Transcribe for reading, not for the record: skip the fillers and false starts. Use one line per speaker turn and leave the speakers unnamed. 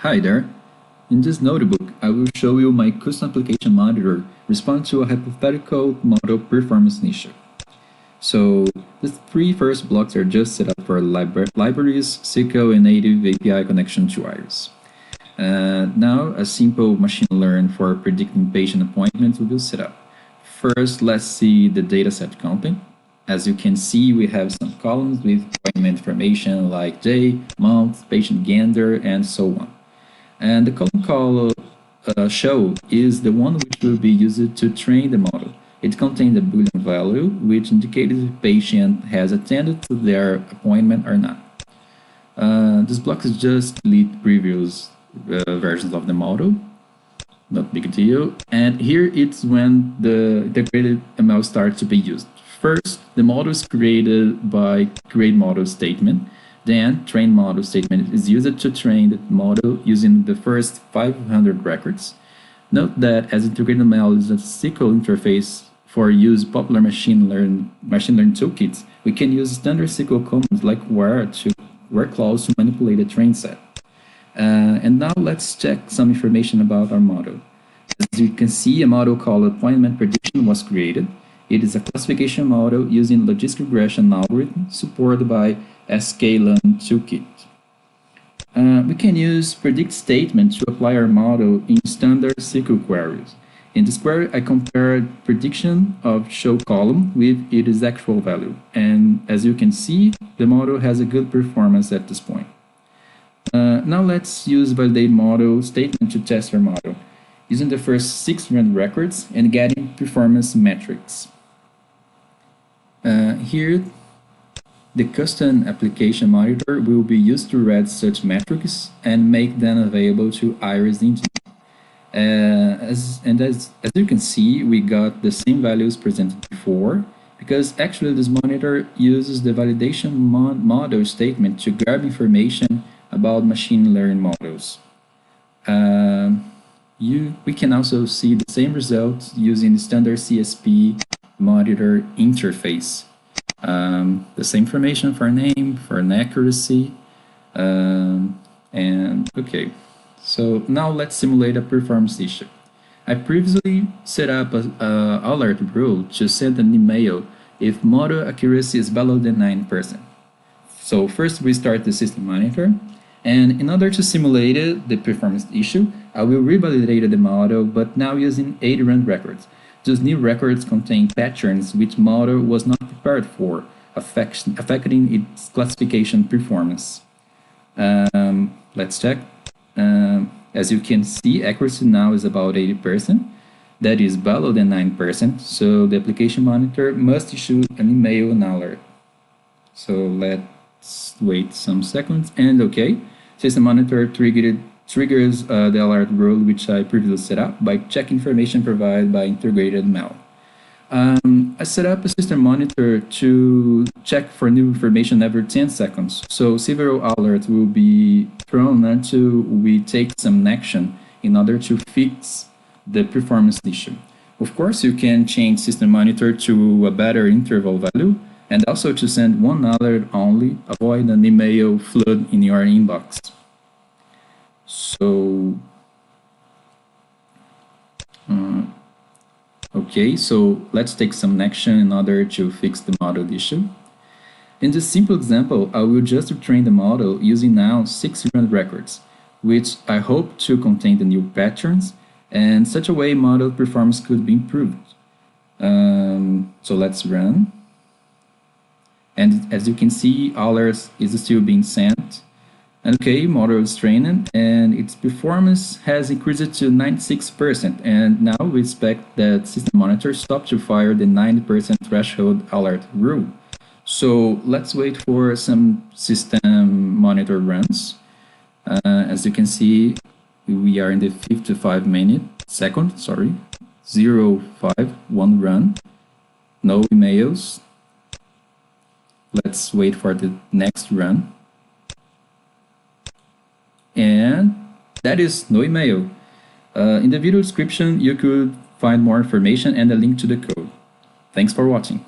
Hi there. In this notebook, I will show you my custom application monitor respond to a hypothetical model performance issue. So the three first blocks are just set up for libraries, SQL, and native API connection to Iris. Now, a simple machine learn for predicting patient appointments will be set up. First, let's see the dataset content. As you can see, we have some columns with appointment information like day, month, patient gender, and so on. And the column called show is the one which will be used to train the model. It contains a Boolean value which indicates if the patient has attended to their appointment or not. This block is just delete previous versions of the model, not big deal. And here it's when the integrated ML starts to be used. First, the model is created by create model statement. Then, train model statement is used to train the model using the first 500 records. Note that as IntegratedML is a SQL interface for use popular machine learning toolkits, we can use standard SQL commands like where clause to manipulate a train set. And now let's check some information about our model. As you can see, a model called appointment prediction was created. It is a classification model using logistic regression algorithm supported by sklearn toolkit. We can use predict statement to apply our model in standard SQL queries. In this query, I compared prediction of show column with its actual value. And as you can see, the model has a good performance at this point. Now let's use validate model statement to test our model, using the first 600 records and getting performance metrics. Here, the custom application monitor will be used to read such metrics and make them available to Iris engine. As you can see, we got the same values presented before, because actually this monitor uses the validation model statement to grab information about machine learning models. We can also see the same results using the standard CSP monitor interface. The same information for name, for an accuracy, and okay. So now let's simulate a performance issue. I previously set up an alert rule to send an email if model accuracy is below than 9%. So first we start the system monitor, and in order to simulate the performance issue, I will revalidate the model, but now using 80 run records. Those new records contain patterns which model was not prepared for, affecting its classification performance. Let's check. As you can see, accuracy now is about 80%. That is below than 9%, so the application monitor must issue an email and alert. So let's wait some seconds, and okay, system monitor triggers the alert rule which I previously set up by checking information provided by IntegratedML. I set up a system monitor to check for new information every 10 seconds, so several alerts will be thrown until we take some action in order to fix the performance issue. Of course, you can change system monitor to a better interval value, and also to send one alert only, avoid an email flood in your inbox. So, okay, so let's take some action in order to fix the model issue. In this simple example, I will just train the model using now 600 records, which I hope to contain the new patterns, and such a way model performance could be improved. So let's run. And as you can see, alerts is still being sent. Okay, model is trained, and its performance has increased to 96%, and now we expect that system monitor stop to fire the 90% threshold alert rule. So let's wait for some system monitor runs. As you can see, we are in the 55 second, 051 run, no emails. Let's wait for the next run. And that is no email. In the video description, you could find more information and a link to the code. Thanks for watching.